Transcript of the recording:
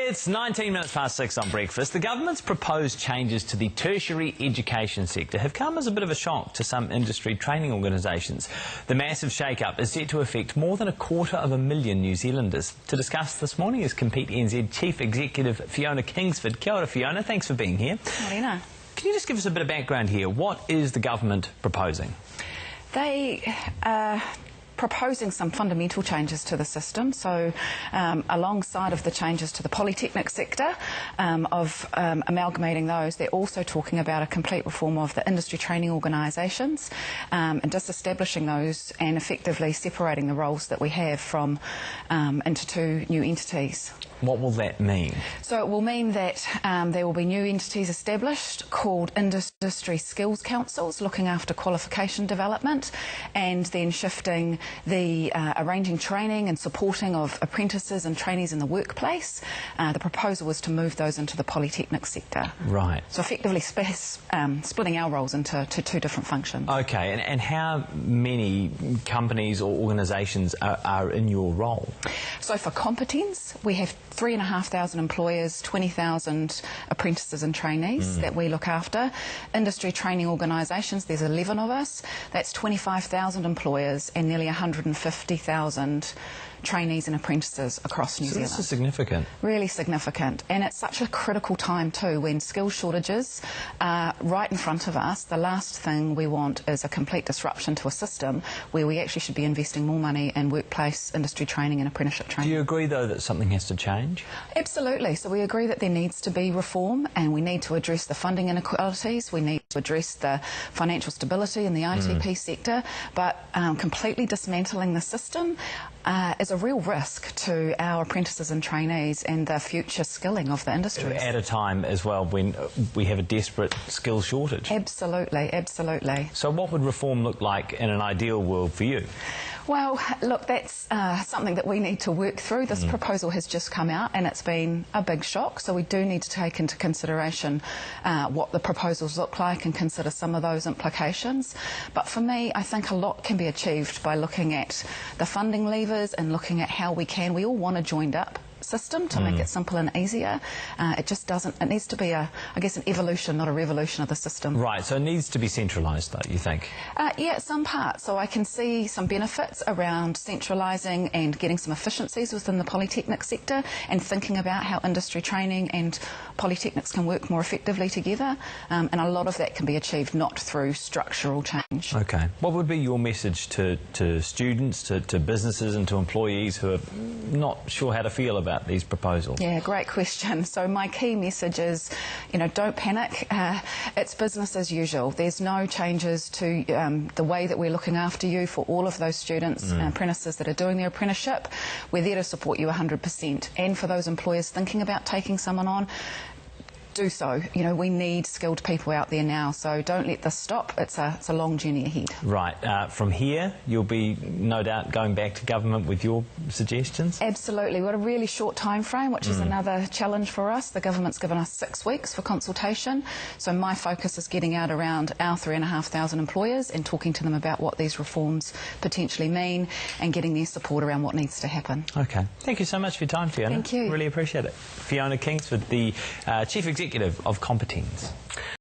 It's 19 minutes past 6 on breakfast. The government's proposed changes to the tertiary education sector have come as a bit of a shock to some industry training organisations. The massive shake-up is set to affect more than 250,000 New Zealanders. To discuss this morning is Competenz Chief Executive Fiona Kingsford. Kia ora, Fiona. Thanks for being here. Morena. Can you just give us a bit of background here? What is the government proposing? They are proposing some fundamental changes to the system. So alongside of the changes to the polytechnic sector, amalgamating those, they're also talking about a complete reform of the industry training organisations and disestablishing those and effectively separating the roles that we have from into two new entities. What will that mean? So it will mean that there will be new entities established called Industry Skills Councils, looking after qualification development, and then shifting the arranging training and supporting of apprentices and trainees in the workplace. The proposal was to move those into the polytechnic sector. Right. So effectively splitting our roles into two different functions. Okay, and how many companies or organisations are in your role? So for Competenz, we have 3,500 employers, 20,000 apprentices and trainees that we look after. Industry training organisations, there's 11 of us. That's 25,000 employers and nearly 150,000 trainees and apprentices across New Zealand. This is significant. Really significant. And it's such a critical time too, when skill shortages are right in front of us. The last thing we want is a complete disruption to a system where we actually should be investing more money in workplace industry training and apprenticeship training. Do you agree though that something has to change? Absolutely. So we agree that there needs to be reform, and we need to address the funding inequalities. We need to address the financial stability in the ITP sector, but completely dismantling the system is a real risk to our apprentices and trainees and the future skilling of the industry. At a time as well when we have a desperate skills shortage. Absolutely, absolutely. So what would reform look like in an ideal world for you? Well, look, that's something that we need to work through. This proposal has just come out and it's been a big shock, so we do need to take into consideration what the proposals look like and consider some of those implications. But for me, I think a lot can be achieved by looking at the funding levers and looking at how we all want a joined up system to make it simple and easier. It just doesn't, it needs to be I guess an evolution, not a revolution of the system. Right, so it needs to be centralised though, you think? Yeah, some parts. So I can see some benefits around centralising and getting some efficiencies within the polytechnic sector and thinking about how industry training and polytechnics can work more effectively together, and a lot of that can be achieved not through structural change. Okay. What would be your message to students, to businesses and to employees who are not sure how to feel about these proposals? Yeah, great question. So my key message is, don't panic. It's business as usual. There's no changes to the way that we're looking after you for all of those students and apprentices that are doing their apprenticeship. We're there to support you 100%. And for those employers thinking about taking someone on, do so. We need skilled people out there now, so don't let this stop. It's a long journey ahead. Right. From here, you'll be no doubt going back to government with your suggestions? Absolutely. We've got a really short time frame, which is another challenge for us. The government's given us 6 weeks for consultation, so my focus is getting out around our 3,500 employers and talking to them about what these reforms potentially mean and getting their support around what needs to happen. Okay. Thank you so much for your time, Fiona. Thank you. Really appreciate it. Fiona Kingsford, the Chief Executive of Competenz.